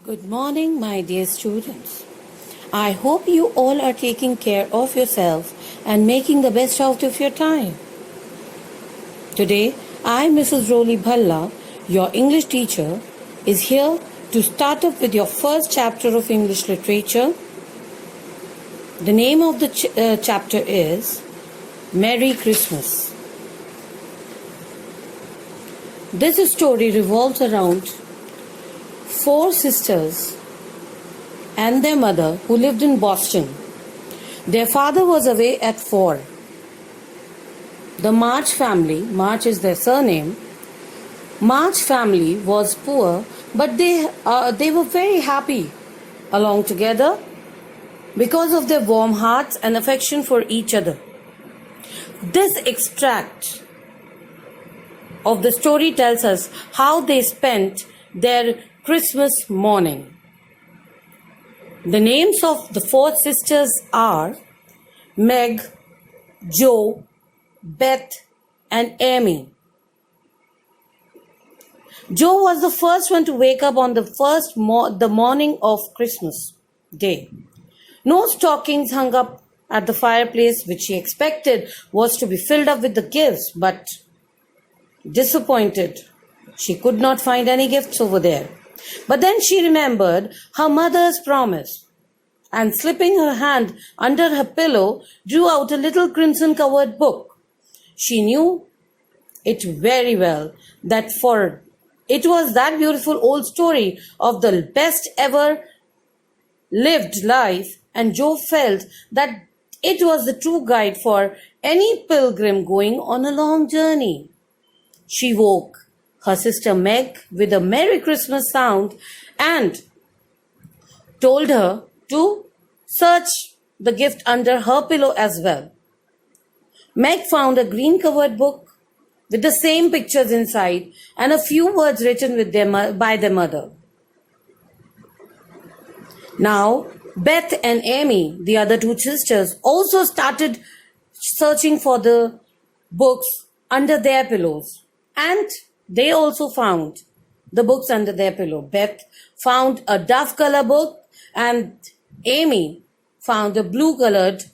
Good morning, my dear students. I hope you all are taking care of yourself and making the best out of your time. Today, I, Mrs. Roli Bhalla, your English teacher, is here to start up with your first chapter of English literature. The name of the chapter is Merry Christmas. This story revolves around four sisters and their mother who lived in Boston. Their father was away at war. The March family, March is their surname, March family was poor, but they were very happy along together because of their warm hearts and affection for each other. This extract of the story tells us how they spent their Christmas morning. The names of the four sisters are Meg, Jo, Beth, and Amy. Jo was the first one to wake up on the morning of Christmas Day. No stockings hung up at the fireplace, which she expected was to be filled up with the gifts, but disappointed, she could not find any gifts over there. But then she remembered her mother's promise, and slipping her hand under her pillow, drew out a little crimson-covered book. She knew it very well, it was that beautiful old story of the best ever lived life, and Jo felt that it was the true guide for any pilgrim going on a long journey. She woke her sister Meg with a Merry Christmas sound and told her to search the gift under her pillow as well. Meg found a green-covered book with the same pictures inside and a few words written by their mother. Now, Beth and Amy, the other two sisters, also started searching for the books under their pillows, and they also found the books under their pillow. Beth found a dove-color book and Amy found a blue-colored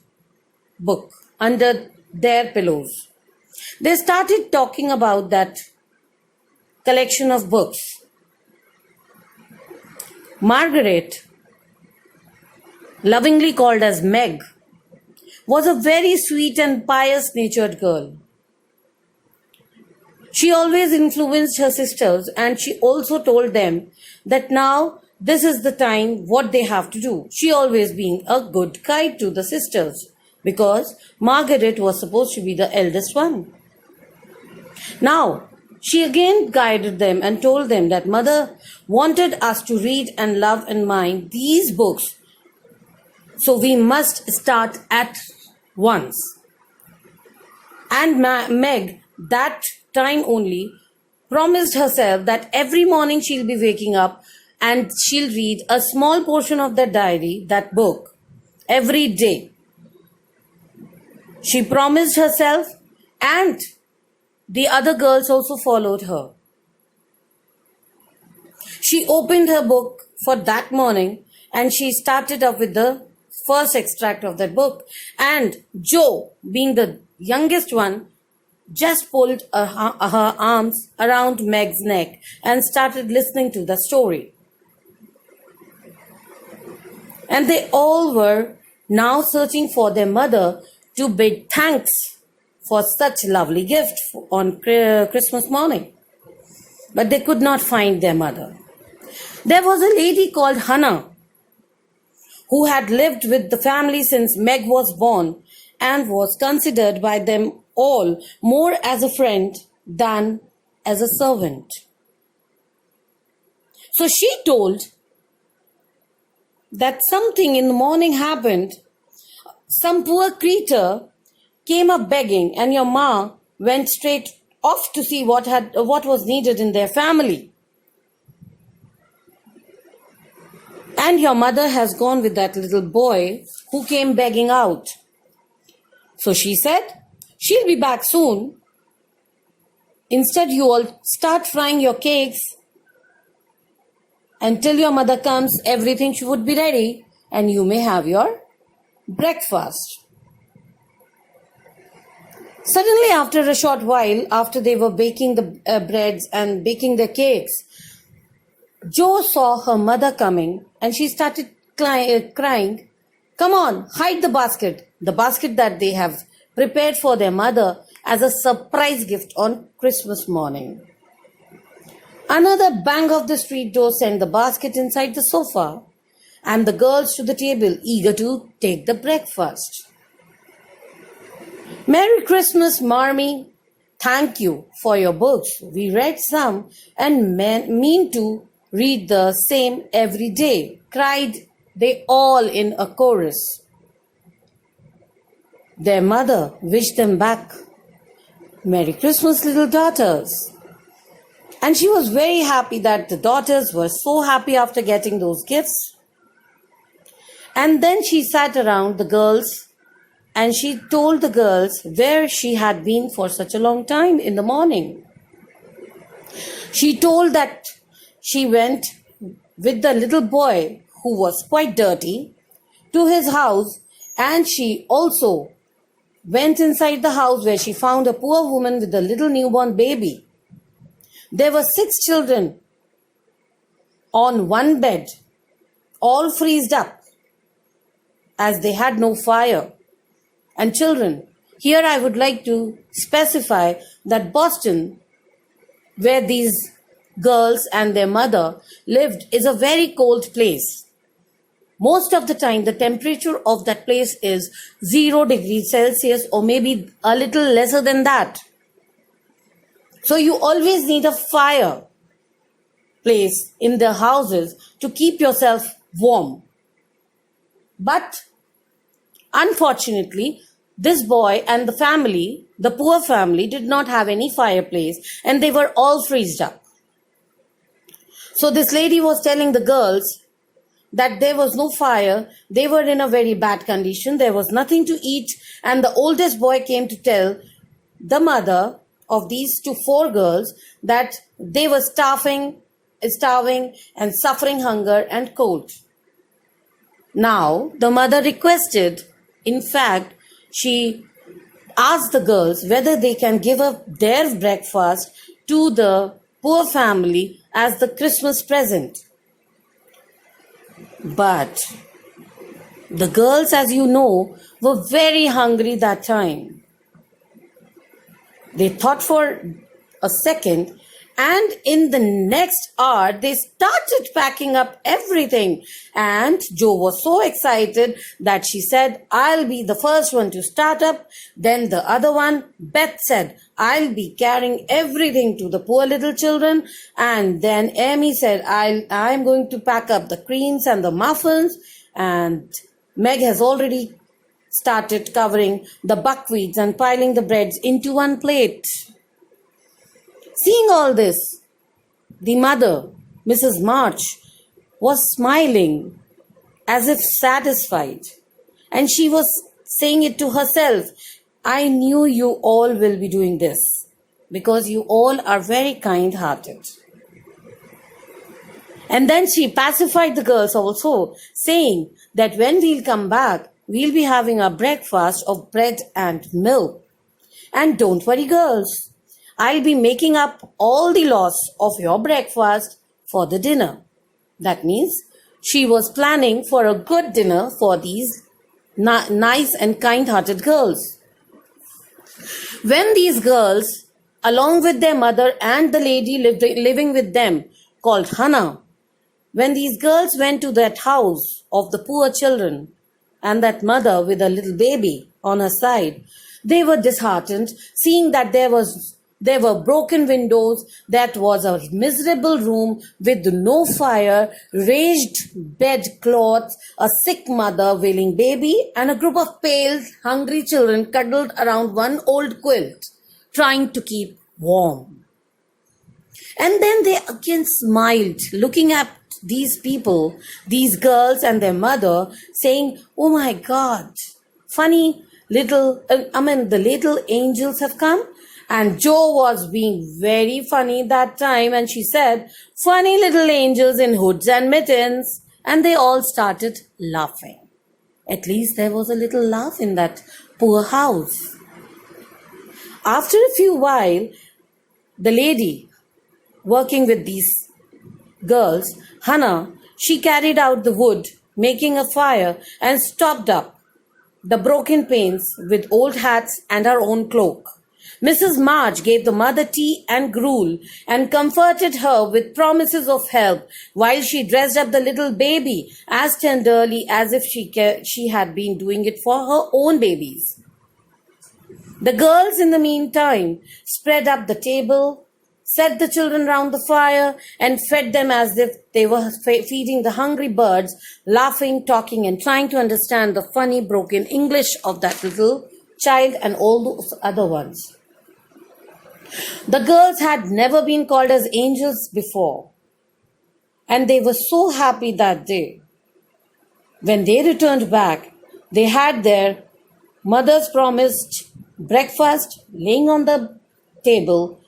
book under their pillows. They started talking about that collection of books. Margaret, lovingly called as Meg, was a very sweet and pious-natured girl. She always influenced her sisters, and she also told them that now this is the time what they have to do. She always being a good guide to the sisters, because Margaret was supposed to be the eldest one. Now, she again guided them and told them that Mother wanted us to read and love and mind these books, so we must start at once. And Meg, that time only, promised herself that every morning she'll be waking up and she'll read a small portion of the diary, that book, every day. She promised herself, and the other girls also followed her. She opened her book for that morning and she started up with the first extract of that book. And Jo, being the youngest one, just pulled her arms around Meg's neck and started listening to the story. And they all were now searching for their mother to bid thanks for such lovely gift on Christmas morning. But they could not find their mother. There was a lady called Hannah who had lived with the family since Meg was born and was considered by them all more as a friend than as a servant. So she told that something in the morning happened. Some poor creature came up begging, and your ma went straight off to see what was needed in their family. And your mother has gone with that little boy who came begging out. So she said, she'll be back soon. Instead, you all start frying your cakes Until your mother comes, everything would be ready and you may have your breakfast. Suddenly, after a short while, after they were baking the breads and baking the cakes, Jo saw her mother coming and she started crying, "Come on, hide the basket that they have prepared for their mother as a surprise gift on Christmas morning." Another bang of the street door sent the basket inside the sofa and the girls to the table, eager to take the breakfast. "Merry Christmas, Marmee. Thank you for your books. We read some and mean to read the same every day," cried they all in a chorus. Their mother wished them back, "Merry Christmas, little daughters." And she was very happy that the daughters were so happy after getting those gifts. And then she sat around the girls and she told the girls where she had been for such a long time in the morning. She told that she went with the little boy who was quite dirty to his house, and she also went inside the house where she found a poor woman with a little newborn baby. There were 6 children on one bed, all freezed up as they had no fire. And children, here I would like to specify that Boston, where these girls and their mother lived, is a very cold place. Most of the time, the temperature of that place is 0 degrees Celsius or maybe a little lesser than that. So you always need a fire place in the houses to keep yourself warm. But unfortunately, this boy and the family, the poor family, did not have any fireplace and they were all freezed up. So this lady was telling the girls that there was no fire, they were in a very bad condition, there was nothing to eat, and the oldest boy came to tell the mother of these 4 girls that they were starving and suffering hunger and cold. Now, the mother requested, in fact, she asked the girls whether they can give up their breakfast to the poor family as the Christmas present. But the girls, as you know, were very hungry that time. They thought for a second, and in the next hour, they started packing up everything. And Jo was so excited that she said, "I'll be the first one to start up." Then the other one, Beth, said, "I'll be carrying everything to the poor little children." And then Amy said, I'm going to pack up the creams and the muffins. And Meg has already started covering the buckwheats and piling the breads into one plate. Seeing all this, the mother, Mrs. March, was smiling as if satisfied. And she was saying it to herself, "I knew you all will be doing this because you all are very kind-hearted." And then she pacified the girls also, saying that when we'll come back, we'll be having a breakfast of bread and milk. And don't worry, girls, I'll be making up all the loss of your breakfast for the dinner. That means she was planning for a good dinner for these nice and kind-hearted girls. When these girls, along with their mother and the lady living with them called Hannah, when these girls went to that house of the poor children and that mother with a little baby on her side, they were disheartened, seeing that there were broken windows, that was a miserable room with no fire, raised bedcloths, a sick mother wailing baby, and a group of pale, hungry children cuddled around one old quilt, trying to keep warm. And then they again smiled, looking at these people, these girls and their mother, saying, "Oh my God, funny the little angels have come And Joe was being very funny that time, and she said, "Funny little angels in hoods and mittens." And they all started laughing. At least there was a little laugh in that poor house. After a few while, the lady working with these girls, Hannah, she carried out the wood, making a fire, and stopped up the broken panes with old hats and her own cloak. Mrs. March gave the mother tea and gruel and comforted her with promises of help while she dressed up the little baby as tenderly as if she had been doing it for her own babies. The girls, in the meantime, spread up the table, set the children round the fire, and fed them as if they were feeding the hungry birds, laughing, talking, and trying to understand the funny broken English of that little child and all those other ones. The girls had never been called as angels before, and they were so happy that day. When they returned back, they had their mother's promised breakfast laying on the table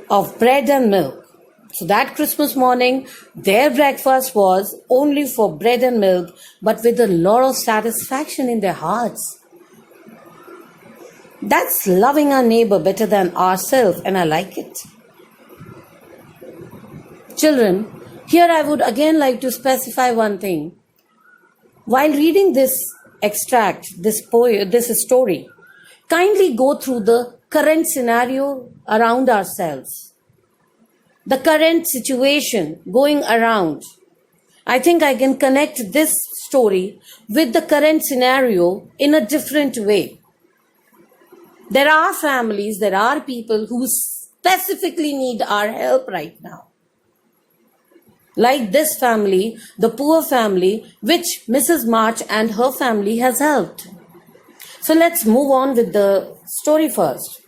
of bread and milk. So that Christmas morning, their breakfast was only for bread and milk, but with a lot of satisfaction in their hearts. That's loving our neighbor better than ourselves, and I like it. Children, here I would again like to specify one thing. While reading this extract, this story, kindly go through the current scenario around ourselves, the current situation going around. I think I can connect this story with the current scenario in a different way. There are families, there are people who specifically need our help right now. Like this family, the poor family, which Mrs. March and her family has helped. So let's move on with the story first.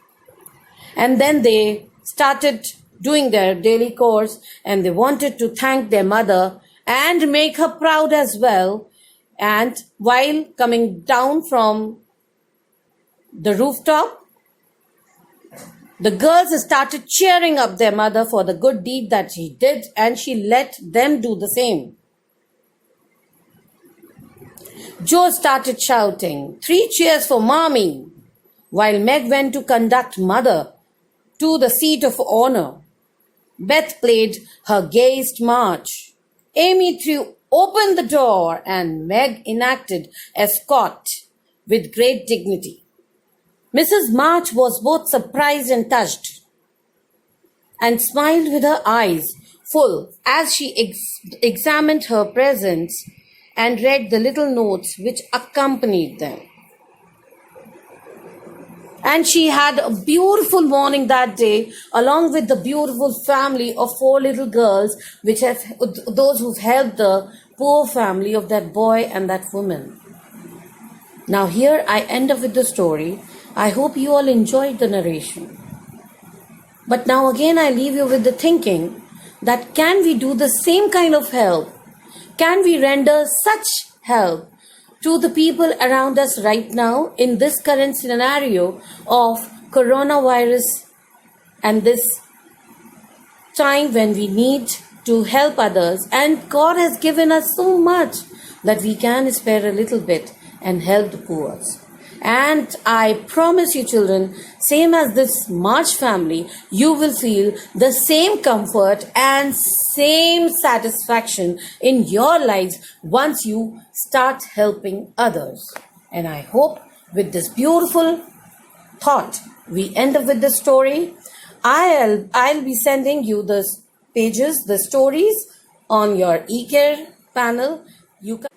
And then they started doing their daily course, and they wanted to thank their mother and make her proud as well. And while coming down from the rooftop, the girls started cheering up their mother for the good deed that she did, and she let them do the same. Joe started shouting, "3 cheers for Mommy," while Meg went to conduct Mother to the seat of honor. Beth played her gayest march. Amy threw open the door, and Meg enacted escort with great dignity. Mrs. March was both surprised and touched, and smiled with her eyes full as she examined her presents and read the little notes which accompanied them. And she had a beautiful morning that day, along with the beautiful family of 4 little girls, those who've helped the poor family of that boy and that woman. Now here I end up with the story. I hope you all enjoyed the narration. But now again I leave you with the thinking that can we do the same kind of help? Can we render such help to the people around us right now in this current scenario of coronavirus and this time when we need to help others, and God has given us so much that we can spare a little bit and help the poor. And I promise you, children, same as this March family, you will feel the same comfort and same satisfaction in your lives once you start helping others. And I hope with this beautiful thought, we end up with the story. I'll be sending you the pages, the stories on your eCare panel. You can